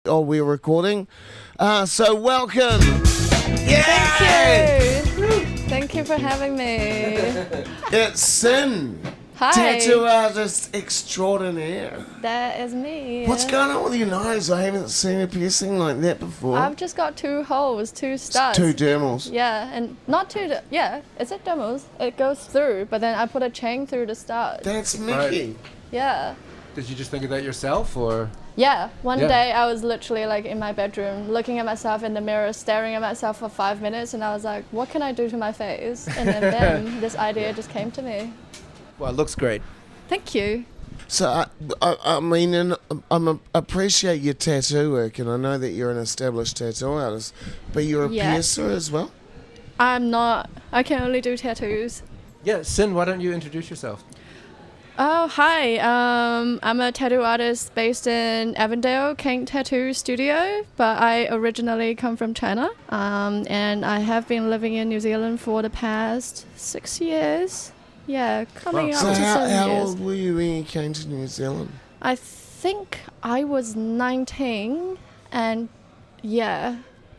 we're recording. So welcome. Yeah. Thank you. Thank you for having me. It's Sin. Hi. Tattoo artist extraordinaire. That is me. What's going on with your nose? I haven't seen a piercing like that before. I've just got 2 holes, 2 studs. 2 dermals. Yeah, and not 2. Yeah, is it dermals? It goes through, but then I put a chain through the stud. That's Mickey. Right. Yeah. Did you just think of that yourself, or? Yeah, one day I was literally like in my bedroom looking at myself in the mirror, staring at myself for 5 minutes, and I was like, what can I do to my face? And then this idea just came to me. Well, it looks great. Thank you. So, I mean, and I appreciate your tattoo work, and I know that you're an established tattoo artist, but you're a piercer as well? I'm not. I can only do tattoos. Yeah, Sin, why don't you introduce yourself? Oh, hi. I'm a tattoo artist based in Avondale, Kink Tattoo Studio, but I originally come from China, and I have been living in New Zealand for the past 6 years. Yeah, coming up So to 7 how years. old were you when you came to New Zealand? I think I was 19, and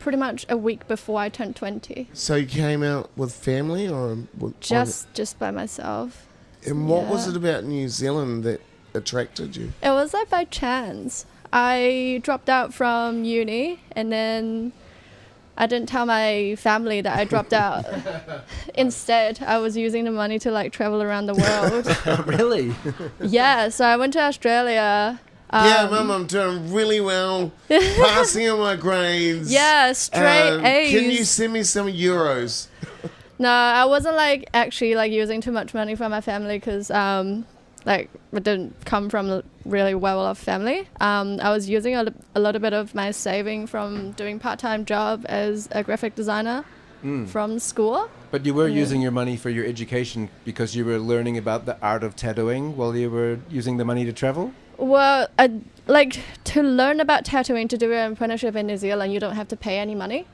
pretty much a week before I turned 20. So you came out with family or Just by myself. And what was it about New Zealand that attracted you? It was like by chance. I dropped out from uni, and then I didn't tell my family that I dropped out. Instead, I was using the money to like travel around the world. Really? Yeah, so I went to Australia. Yeah, Mum, I'm doing really well. Passing on my grades. Yeah, straight A's. Can you send me some euros? No, I wasn't like actually like using too much money from my family because like I didn't come from a really well-off family. I was using a little bit of my saving from doing part-time job as a graphic designer from school. But you were using your money for your education because you were learning about the art of tattooing while you were using the money to travel? Well, like to learn about tattooing, to do an apprenticeship in New Zealand, you don't have to pay any money.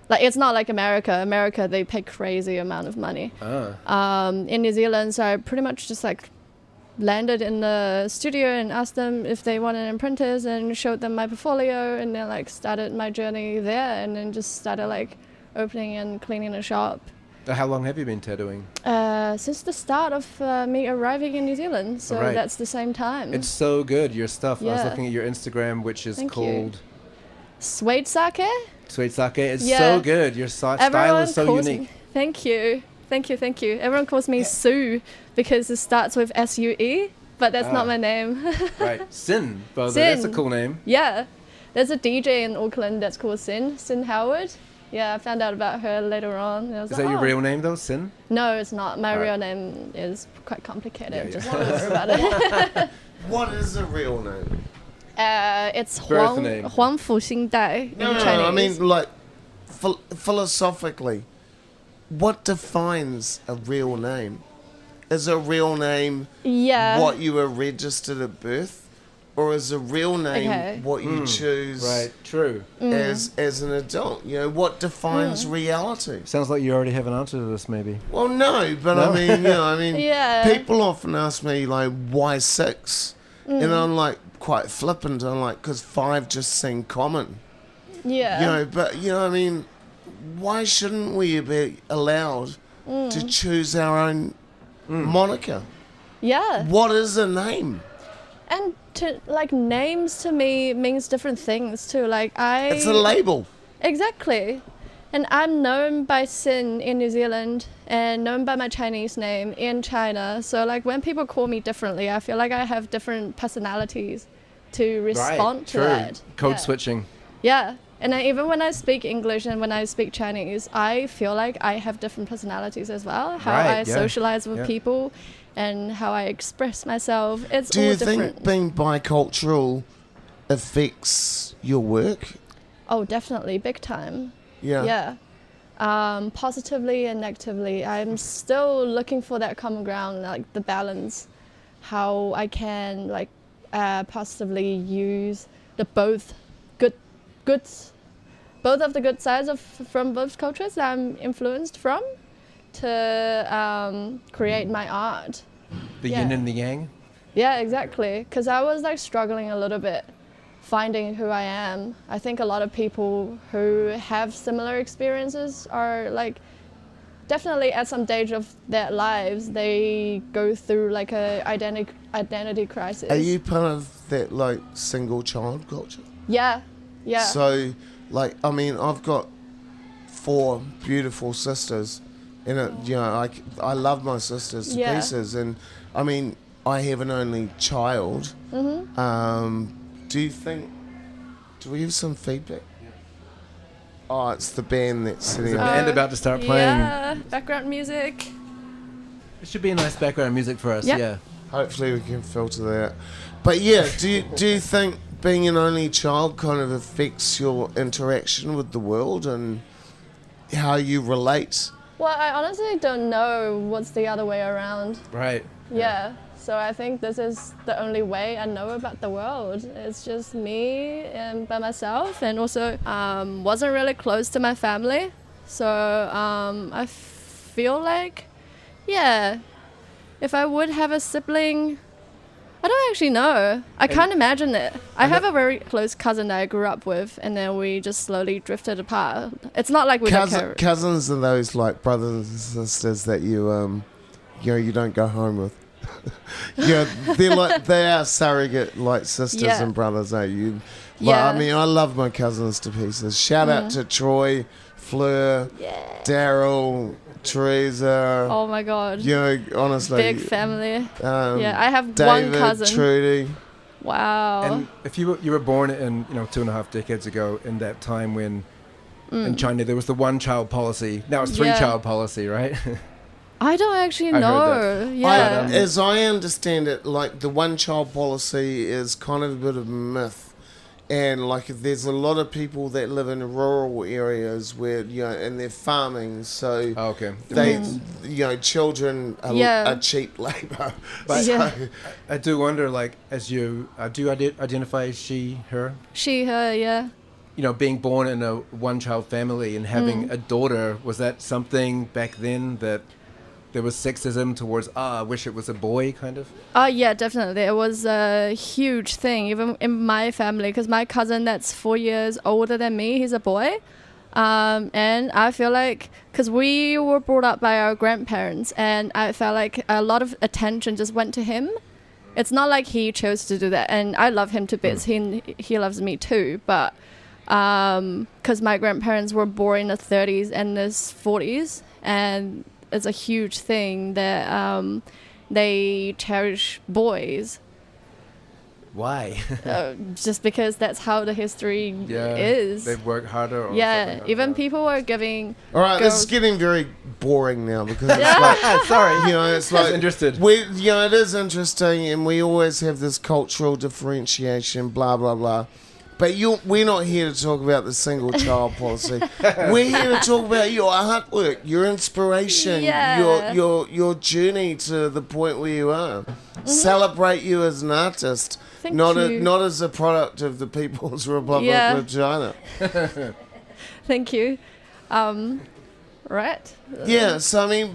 Like, it's not like America. America, they pay crazy amount of money. In New Zealand, so I pretty much just like landed in the studio and asked them if they want an apprentice and showed them my portfolio, and then like started my journey there, and then just started like opening and cleaning a shop. How long have you been tattooing? Since the start of me arriving in New Zealand, so that's the same time. It's so good, your stuff. I was Yeah. looking at your Instagram, which is called Suede Sake. Sweet Sake. It's so good. Your style is so unique. Thank you. Everyone calls me Sue because it starts with S-U-E, but that's not my name. Right. Sin. Well, Sin. that's a cool name. Yeah. There's a DJ in Auckland that's called Sin Howard. Yeah, I found out about her later on. And I was Is like, that your real name, though, Sin? No, it's not. My real name is quite complicated. Just don't worry about it. What is the real name? It's Birth name. Huang Fuxing Dai in Chinese. No, I mean, like, philosophically, what defines a real name? Is a real name what you were registered at birth? Or is a real name what you choose as an adult? You know, what defines reality? Sounds like you already have an answer to this, maybe. Well, no, but I mean, people often ask me, like, why 6? And I'm like, quite flippant. I'm like, because 5 just seem common. Yeah. You know, but, you know, I mean, why shouldn't we be allowed to choose our own moniker? Yeah. What is a name? And names to me means different things too. It's a label. Exactly. And I'm known by Sin in New Zealand and known by my Chinese name in China. So like when people call me differently, I feel like I have different personalities to respond to that. Code switching. Yeah. And even when I speak English and when I speak Chinese, I feel like I have different personalities as well. How I socialize with people and how I express myself. It's all different. Do you think being bicultural affects your work? Oh, definitely. Big time. Yeah. Yeah. Positively and negatively. I'm still looking for that common ground, like the balance. How I can positively use the both of the good sides from both cultures that I'm influenced from to create my art. The yin and the yang? Yeah, exactly. Because I was like struggling a little bit finding who I am. I think a lot of people who have similar experiences are like, definitely at some stage of their lives, they go through like a identity crisis. Are you part of that like single child culture? Yeah. So, like, I mean, I've got 4 beautiful sisters, and I love my sisters to pieces, and I mean, I have an only child. Do we have some feedback? Oh, it's the band that's sitting there. There's a band about to start playing. Yeah, background music. It should be a nice background music for us, yeah. Hopefully we can filter that. But yeah, do you think being an only child kind of affects your interaction with the world and how you relate? Well, I honestly don't know what's the other way around. Right. Yeah. So I think this is the only way I know about the world. It's just me and by myself, and also wasn't really close to my family. So I feel like, if I would have a sibling, I don't actually know. I can't imagine it. I have a very close cousin that I grew up with, and then we just slowly drifted apart. It's not like we don't care. Cousins are those like brothers and sisters that you don't go home with. They are surrogate like sisters and brothers, are you? I mean, I love my cousins to pieces. Shout out to Troy, Fleur, Daryl, Teresa. Oh my god! Honestly, big family. I have David, one cousin. Trudy. Wow. And if you were born in 2.5 decades ago, in that time when in China there was the 1-child policy. Now it's 3-child policy, right? I don't actually know. As I understand it, like the 1-child policy is kind of a bit of a myth, and like there's a lot of people that live in rural areas where and they're farming, so children are cheap labour. But I do wonder, like, as you do you identify she, her? She, her, yeah. Being born in a 1-child family and having a daughter, was that something back then that there was sexism towards, I wish it was a boy, kind of? Yeah, definitely. It was a huge thing, even in my family, because my cousin that's 4 years older than me, he's a boy. And I feel like, because we were brought up by our grandparents, and I felt like a lot of attention just went to him. It's not like he chose to do that, and I love him to bits. He loves me too, but because my grandparents were born in the 30s and the 40s, and it's a huge thing that they cherish boys. Why? Just because that's how the history is. They work harder. Or even people are giving. All right, this is getting very boring now because it's like, sorry, it's like interested. It is interesting, and we always have this cultural differentiation, blah blah blah. But we're not here to talk about the single child policy. We're here to talk about your artwork, your inspiration, your journey to the point where you are. Mm-hmm. Celebrate you as an artist, not as a product of the People's Republic of China. Thank you. Right. Yeah. So I mean,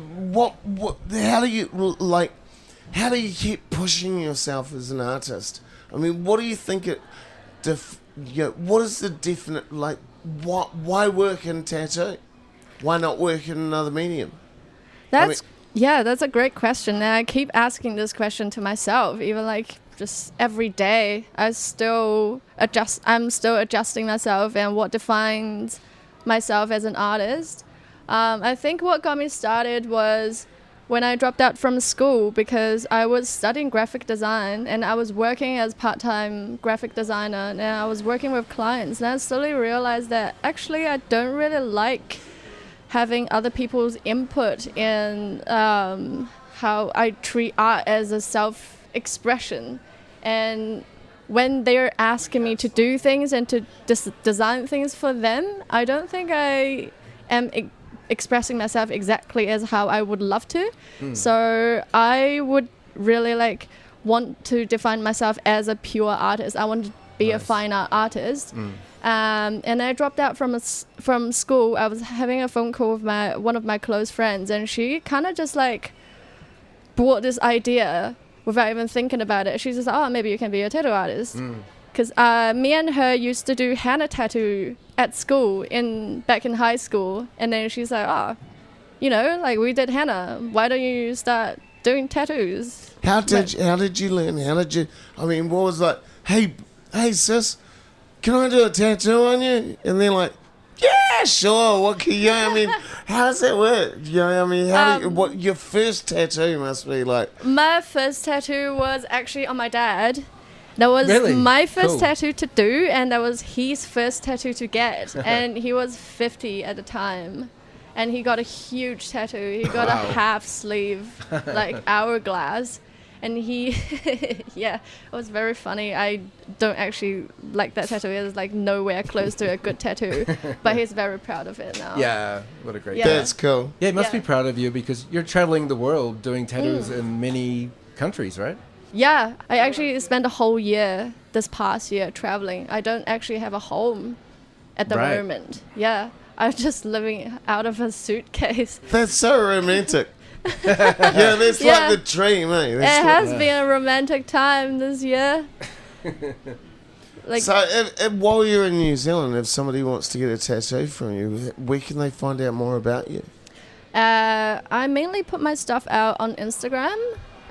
how do you keep pushing yourself as an artist? I mean, what do you think it? What is the definite, why work in tattoo? Why not work in another medium? That's a great question. And I keep asking this question to myself, even just every day. I'm still adjusting myself and what defines myself as an artist. I think what got me started was when I dropped out from school, because I was studying graphic design and I was working as part-time graphic designer, and I was working with clients, and I slowly realized that actually I don't really like having other people's input in how I treat art as a self-expression. And when they're asking me to do things and to design things for them, I don't think I am expressing myself exactly as how I would love to. So I would really want to define myself as a pure artist. I want to be a fine art artist. And I dropped out from school. I was having a phone call with one of my close friends, and she kind of just brought this idea without even thinking about it. She's just maybe you can be a tattoo artist. because me and her used to do henna tattoo at school back in high school, and then she's like, oh, like we did henna. Why don't you start doing tattoos? How did you learn? What was like? Hey sis, can I do a tattoo on you? And then like, yeah, sure. What can you? How does that work? What your first tattoo must be like? My first tattoo was actually on my dad. That was my first tattoo to do, and that was his first tattoo to get. And he was 50 at the time, and he got a huge tattoo. He got a half sleeve, like hourglass. And it was very funny. I don't actually like that tattoo. It's like nowhere close to a good tattoo, but he's very proud of it now. Yeah, what a great guy. That's cool. Yeah, he must be proud of you because you're traveling the world doing tattoos in many countries, right? Yeah, I actually spent a whole year this past year traveling. I don't actually have a home at the moment. Yeah, I'm just living out of a suitcase. That's so romantic. Yeah, that's like the dream, eh? It has been a romantic time this year. So, while you're in New Zealand, if somebody wants to get a tattoo from you, where can they find out more about you? I mainly put my stuff out on Instagram,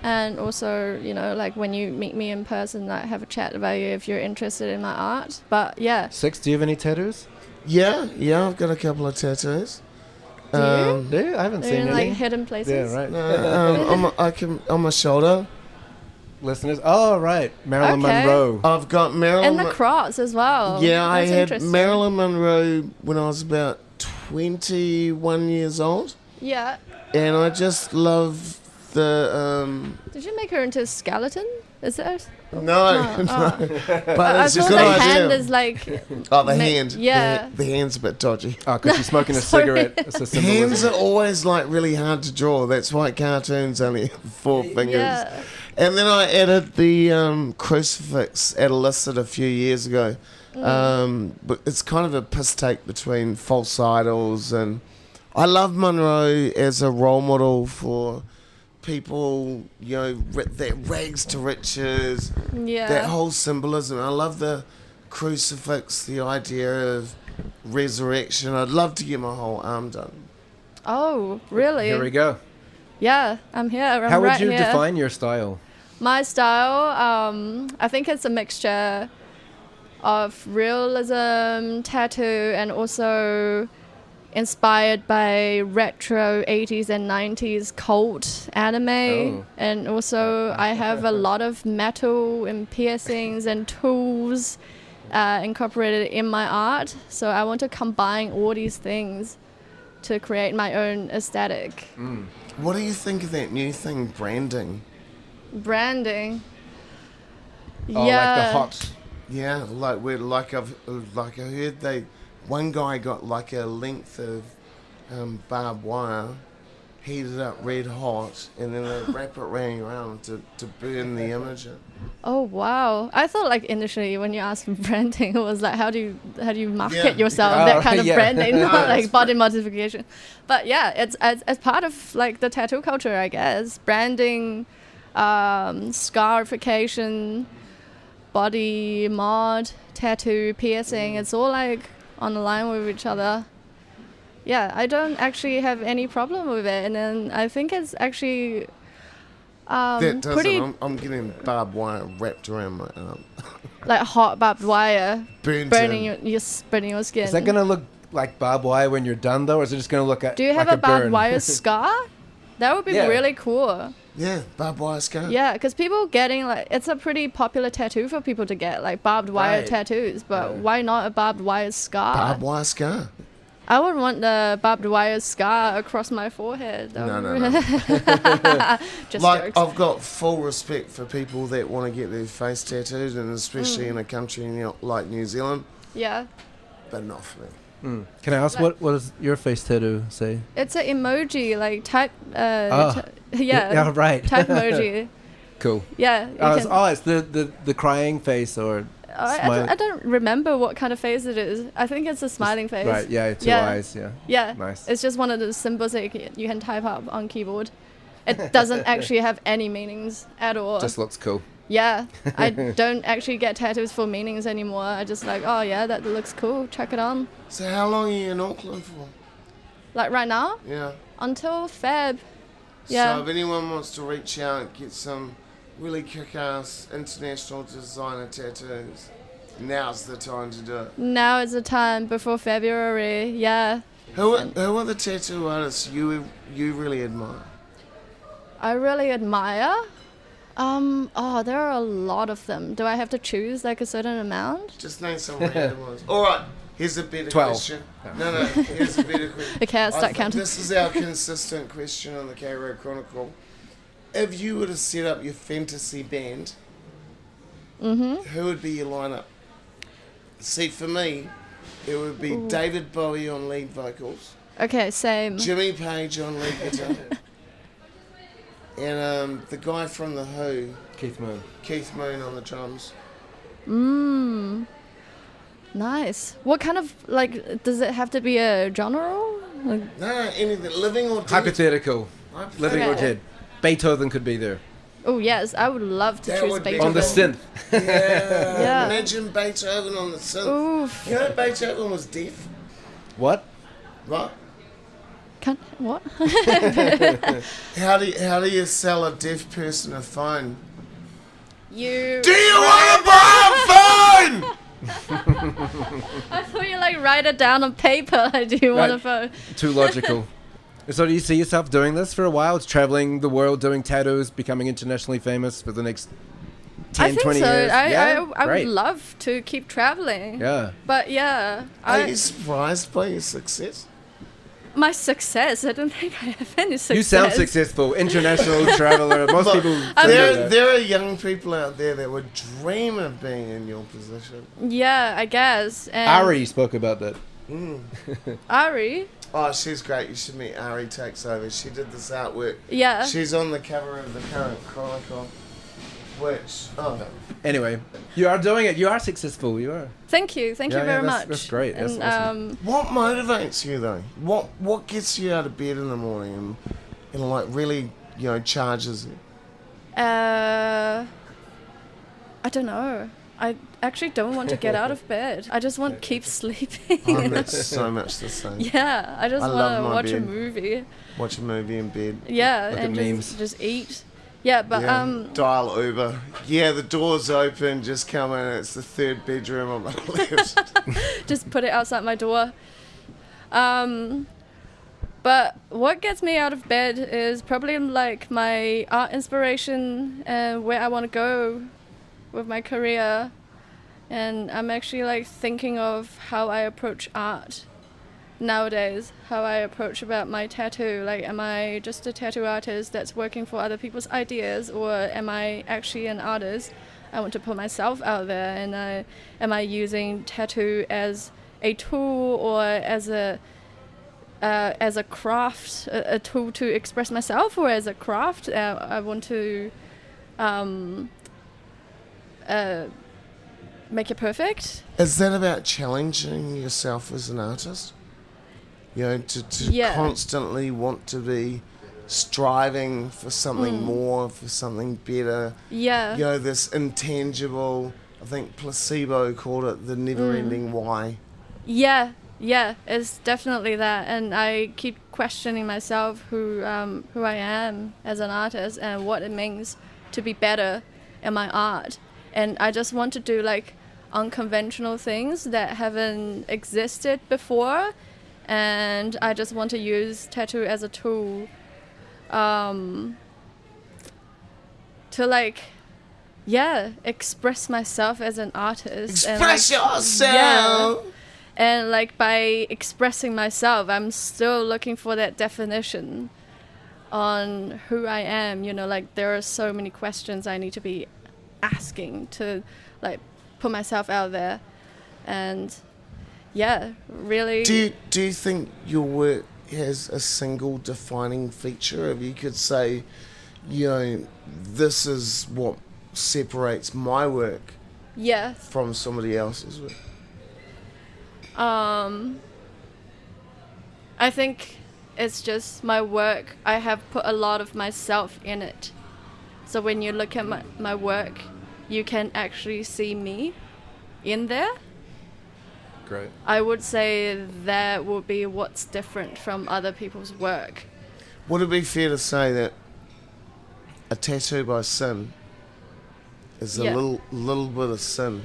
and also, like when you meet me in person, I have a chat about you if you're interested in my art. But yeah. Six, do you have any tattoos? Yeah, I've got a couple of tattoos. Do you? I haven't seen any. Like hidden places? Yeah, right. On my shoulder. Listeners, right. Marilyn Monroe. I've got Marilyn. And the cross as well. Yeah, I had Marilyn Monroe when I was about 21 years old. Yeah. And I just love the... Did you make her into a skeleton? Is that... No. But it's a good idea. The hand is like... the hand. Yeah. The hand's a bit dodgy. Oh, because she's smoking a cigarette. It's a symbolism. Hands are always like really hard to draw. That's why cartoons only have 4 fingers. Yeah. And then I added the crucifix at illicit a few years ago. But it's kind of a piss take between false idols, and I love Monroe as a role model for people, that rags to riches, that whole symbolism. I love the crucifix, the idea of resurrection. I'd love to get my whole arm done. Oh, really? Here we go. Yeah, I'm here. How would you define your style? My style, I think it's a mixture of realism, tattoo, and also inspired by retro 80s and 90s cult anime. And also I have a lot of metal and piercings and tools incorporated in my art. So I want to combine all these things to create my own aesthetic. What do you think of that new thing, branding? Branding? Oh, like the hot... Yeah, I heard one guy got like a length of barbed wire, heated up red hot, and then they wrap it around to burn the image in. Oh wow! I thought like initially when you asked for branding, it was like how do you market yourself, that kind of branding, not like body modification. But yeah, it's as part of like the tattoo culture, I guess. Branding, scarification, body mod, tattoo, piercing. It's all like on the line with each other. Yeah, I don't actually have any problem with it, and then I think it's actually pretty. I'm getting barbed wire wrapped around my arm. Like hot barbed wire burning your skin. Is that gonna look like barbed wire when you're done though, or is it just gonna look at? Do you have like a barbed burn? wire scar? That would be really cool. Yeah, barbed wire scar. Yeah, because people getting it's a pretty popular tattoo for people to get, like barbed wire tattoos. But why not a barbed wire scar? Barbed wire scar. I would want the barbed wire scar across my forehead. No. Just like jokes. I've got full respect for people that want to get their face tattooed, and especially in a country like New Zealand. Yeah. But not for me. Can I ask what does your face tattoo say? It's an emoji, like type. Yeah, right. Type emoji. Cool. Yeah. It's the crying face or. I don't remember what kind of face it is. I think it's a smiling face. Right. Yeah. Two eyes. Yeah. Yeah. Nice. It's just one of the symbols that you can type up on keyboard. It doesn't actually have any meanings at all. Just looks cool. Yeah, I don't actually get tattoos for meanings anymore. I just like, oh yeah, that looks cool, check it on. So how long are you in Auckland for? Like right now? Yeah. Until Feb. Yeah. So if anyone wants to reach out and get some really kick-ass international designer tattoos, now's the time to do it. Now is the time, before February, yeah. Who are the tattoo artists you really admire? I really admire? There are a lot of them. Do I have to choose like a certain amount? Just name some random ones. All right, here's a better 12. question. No, here's a better question. Okay, I'll start counting. This is our consistent question on the K-Road Chronicle. If you were to set up your fantasy band, who would be your lineup? See, for me, it would be David Bowie on lead vocals. Okay, same. Jimmy Page on lead guitar. And the guy from The Who, Keith Moon on the drums. Nice. What kind of, like, does it have to be a genre? Like, No, anything, living or dead. Hypothetical. Living or Okay. dead. Beethoven could be there. oh yes, I would love to That choose would be Beethoven. On the synth. Yeah. Imagine Beethoven on the synth. Oof. You know Beethoven was deaf, What? right? What? How do you sell a deaf person a phone? Do you want to buy a phone? I thought you like write it down on paper. I do want a Right. phone. Too logical. So do you see yourself doing this for a while? It's traveling the world, doing tattoos, becoming internationally famous for the next 10, I think 20 so. years? I would Great. love to keep traveling. Yeah. But yeah, Are you surprised by your success? my success. I don't think I have any success. You sound successful, international traveler. Most people don't do that. There are young people out there that would dream of being in your position. Yeah, I guess. And Ari spoke about that. Ari? Oh, she's great. You should meet Ari Takes Over. She did this artwork. Yeah. She's on the cover of the current Chronicle. Which, Anyway, you are doing it. You are successful. You are. Thank you. Thank you very much. That's great. That's And, awesome. What motivates you though? What gets you out of bed in the morning and like really, charges you? I don't know. I actually don't want to get out of bed. I just want to keep sleeping. I'm so much the same. Yeah, I just I love want to my watch a bed. movie. Watch a movie in bed. Yeah, Look and at memes. just eat. Yeah, but Dial Uber. Yeah, the door's open. Just come in. It's the third bedroom on my left. just put it outside my door. But what gets me out of bed is probably like my art inspiration and where I want to go with my career. And I'm actually like thinking of how I approach art nowadays, how I approach about my tattoo. Like, am I just a tattoo artist that's working for other people's ideas, or am I actually an artist? I want to put myself out there, and am I using tattoo as a tool or as a craft, a tool to express myself, or as a craft? I want to make it perfect. Is that about challenging yourself as an artist? To constantly want to be striving for something more, for something better. Yeah. This intangible, I think Placebo called it the never-ending why. Yeah, it's definitely that. And I keep questioning myself who I am as an artist and what it means to be better in my art. And I just want to do like unconventional things that haven't existed before. And I just want to use tattoo as a tool to like, express myself as an artist. Express and, like, yourself! Yeah. And like by expressing myself, I'm still looking for that definition on who I am. Like there are so many questions I need to be asking to like put myself out there. And really. Do you think your work has a single defining feature? If you could say, this is what separates my work from somebody else's work? I think it's just my work. I have put a lot of myself in it. So when you look at my work, you can actually see me in there. Great. I would say that would be what's different from other people's work. Would it be fair to say that a tattoo by sin is a little bit of sin?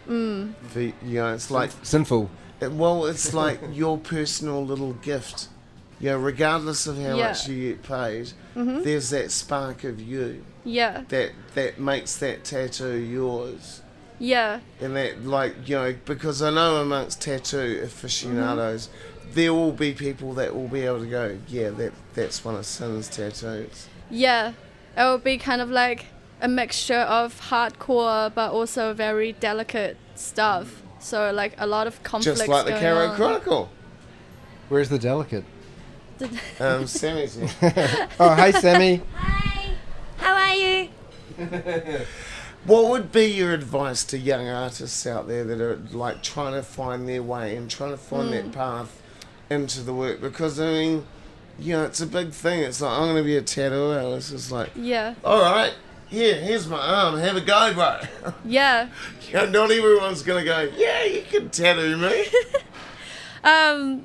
For, you know, it's like sinful. It's like your personal little gift. You know, regardless of how much you get paid, there's that spark of you. Yeah. That makes that tattoo yours. Yeah. And that, like, you know, because I know amongst tattoo aficionados, there will be people that will be able to go, yeah, that's one of Sin's tattoos. Yeah. It will be kind of like a mixture of hardcore but also very delicate stuff. So, like, a lot of conflicts. Just like the Chronicle. Where's the delicate? Sammy's here. Oh, hi, Sammy. Hi. How are you? What would be your advice to young artists out there that are like trying to find their way and trying to find that path into the work? Because I mean, you know, it's a big thing. It's like, I'm going to be a tattoo artist. It's like, all right, here's my arm. Have a go, bro. Yeah. You know, not everyone's going to go, yeah, you can tattoo me.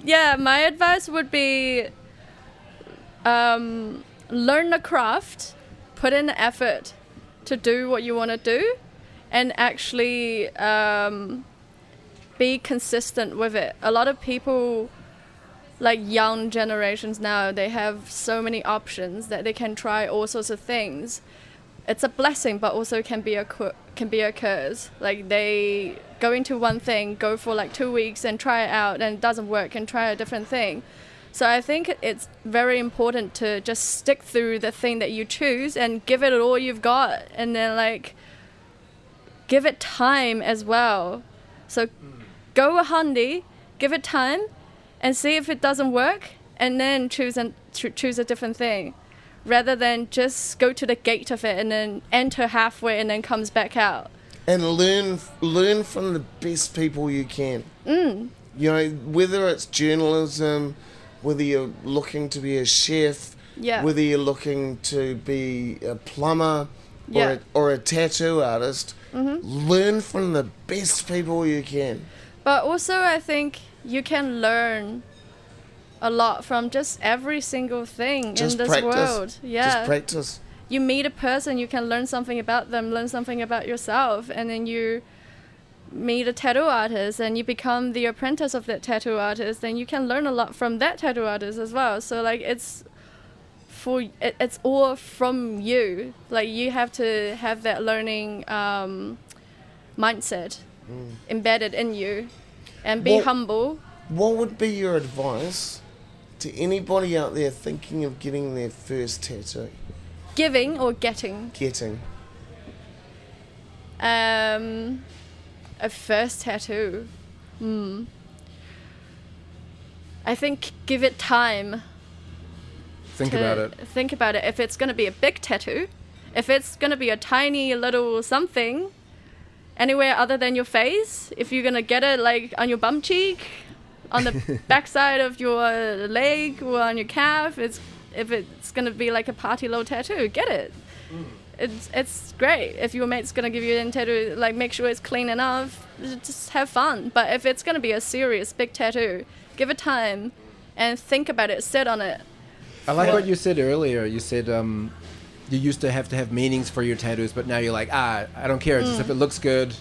Yeah, my advice would be learn the craft, put in the effort to do what you want to do, and actually be consistent with it. A lot of people, like young generations now, they have so many options that they can try all sorts of things. It's a blessing, but also can be a curse. Like, they go into one thing, go for like 2 weeks and try it out, and it doesn't work, and try a different thing. So I think it's very important to just stick through the thing that you choose and give it all you've got, and then like give it time as well. So go a handy, give it time, and see if it doesn't work, and then choose a different thing, rather than just go to the gate of it and then enter halfway and then comes back out. And learn from the best people you can. You know, whether it's journalism, whether you're looking to be a chef, whether you're looking to be a plumber or a tattoo artist, learn from the best people you can. But also I think you can learn a lot from just every single thing in this world. Yeah. Just practice. You meet a person, you can learn something about them, learn something about yourself, and then you meet a tattoo artist and you become the apprentice of that tattoo artist, then you can learn a lot from that tattoo artist as well. So like it's all from you. Like, you have to have that learning mindset embedded in you, and be humble. What would be your advice to anybody out there thinking of getting their first tattoo? Giving or getting? Getting. A first tattoo. I think give it time. Think about it. Think about it. If it's going to be a big tattoo, if it's going to be a tiny little something, anywhere other than your face, if you're going to get it like on your bum cheek, on the backside of your leg, or on your calf, if it's going to be like a party little tattoo, get it. It's great. If your mate's going to give you a tattoo, like, make sure it's clean enough, just have fun. But if it's going to be a serious big tattoo, give it time and think about it, sit on it. I like what you said earlier. You said you used to have meanings for your tattoos, but now you're like, I don't care, just if it looks good.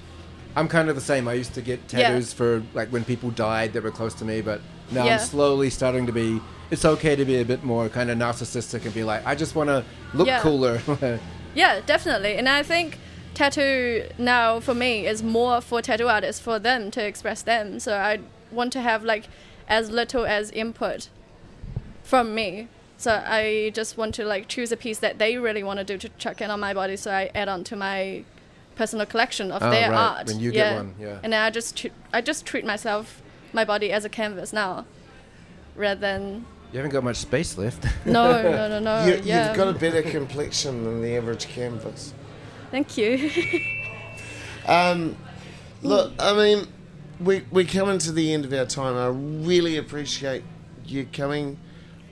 I'm kind of the same. I used to get tattoos for like when people died that were close to me, but now I'm slowly starting to be, it's okay to be a bit more kind of narcissistic and be like, I just want to look cooler. Yeah, definitely. And I think tattoo now for me is more for tattoo artists, for them to express them. So I want to have like as little as input from me. So I just want to like choose a piece that they really want to do to chuck in on my body, so I add on to my personal collection of their art. When you get one, And I just treat my body as a canvas now, rather than. You haven't got much space left. No. You've got a better complexion than the average canvas. Thank you. Look, I mean, we're coming to the end of our time. I really appreciate you coming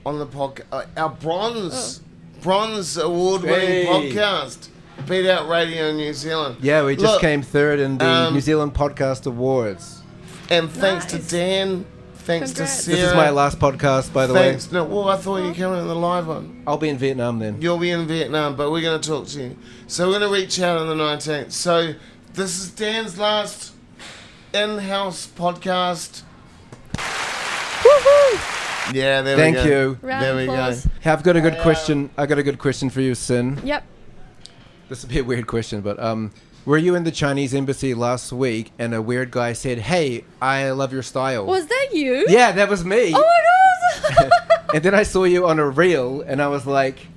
on the podcast. Our bronze award-winning podcast. Beat Out Radio New Zealand. Yeah, we just came third in the New Zealand Podcast Awards. And thanks to Dan. Thanks to Sarah. This is my last podcast, by the way. No, well, I thought you were coming in the live one. I'll be in Vietnam then. You'll be in Vietnam, but we're going to talk to you. So we're going to reach out on the 19th. So this is Dan's last in-house podcast. Woohoo! Yeah, there we go. Thank you. There we go. Hey, I've got a good question. I got a good question for you, Sin. Yep. This will be a weird question, but were you in the Chinese embassy last week and a weird guy said, "Hey, I love your style"? Was that you? Yeah, that was me. Oh my god! And then I saw you on a reel, and I was like,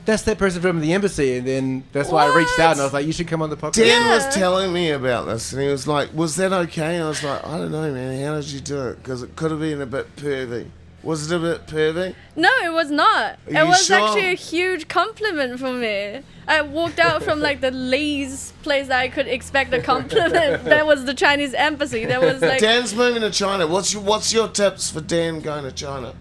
"That's that person from the embassy." And then that's why I reached out, and I was like, "You should come on the podcast." Dan was telling me about this, and he was like, "Was that okay?" And I was like, "I don't know, man. How did you do it? Because it could have been a bit pervy." Was it a bit pervy? No, it was not. Are it you was sure? actually a huge compliment for me. I walked out from like the least place that I could expect a compliment. That was the Chinese embassy. That was like Dan's moving to China. What's your tips for Dan going to China?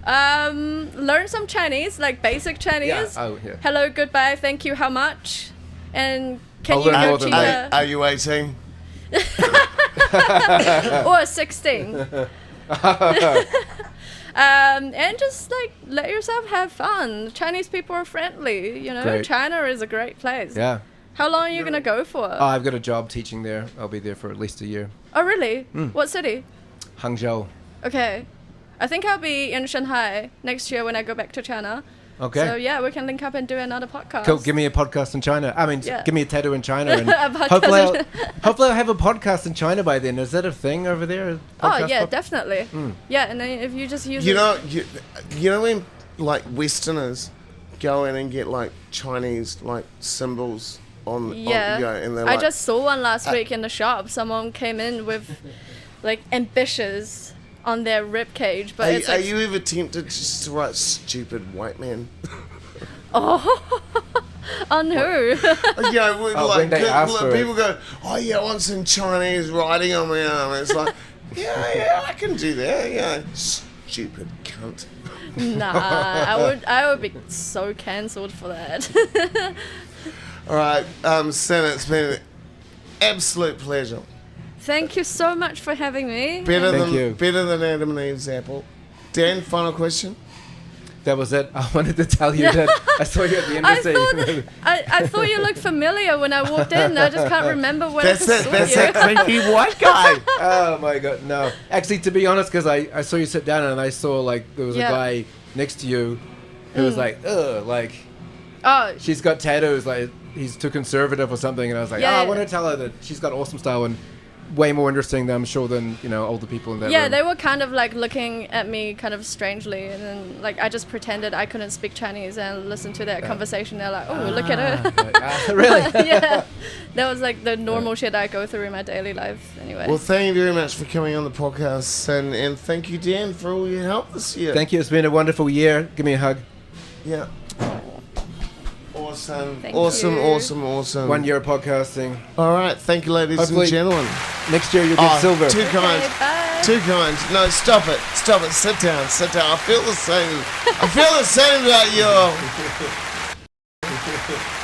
learn some Chinese, like basic Chinese. Yeah. Oh, yeah. Hello, goodbye, thank you, how much? And can I'll you learn go more to than the Are you 18? or 16? And just like let yourself have fun. Chinese people are friendly, you know. Great. China is a great place. Yeah. How long are you gonna go for? Oh, I've got a job teaching there. I'll be there for at least a year. Oh really? What city? Hangzhou. Okay. I think I'll be in Shanghai next year when I go back to China. Okay. So yeah, we can link up and do another podcast. Cool. Give me a podcast in China. I mean, Yeah. give me a tattoo in China. And A podcast hopefully I'll have a podcast in China by then. Is that a thing over there? Oh Podcast yeah, pod- definitely. Yeah, and then if you just use You it. know, you know when like Westerners go in and get like Chinese like symbols on Yeah, and they're I like, just saw one last week in the shop. Someone came in with like ambitious on their rib cage, but it's are like you ever tempted just to write stupid white man? oh no. Yeah, when, Oh, like when they ask for it. people go, oh yeah, I want some Chinese writing on my arm. It's like, yeah, I can do that. Yeah, stupid cunt. Nah, I would be so cancelled for that. All right, Sen, it's been an absolute pleasure. Thank you so much for having me. Thank you. Better than Adam and Eve's apple. Dan, final question. That was it. I wanted to tell you that I saw you at the embassy. I thought you looked familiar when I walked in. I just can't remember where I That's saw it. That's you. that creepy white guy. Oh my god, no. Actually, to be honest, because I saw you sit down and I saw like there was Yeah. a guy next to you who was like, ugh, like Oh, she's got tattoos, like he's too conservative or something, and I was like, Yeah, I yeah. want to tell her that she's got awesome style and way more interesting than I'm sure than older people in that yeah, room. they were kind of like looking at me kind of strangely, and then like I just pretended I couldn't speak Chinese and listened to their conversation. They're like, oh, look at her. Really? Yeah, that was like the normal shit I go through in my daily life. Anyway. Well, thank you very much for coming on the podcast, and thank you, Dan, for all your help this year. Thank you. It's been a wonderful year. Give me a hug. Yeah. Awesome. Thank Awesome, you. awesome. 1 year of podcasting. All right. Thank you, ladies Hopefully- and gentlemen. Next year you'll get silver. Too kind. Okay, bye. Too kind. No, stop it. Stop it. Sit down. Sit down. I feel the same. I feel the same about you.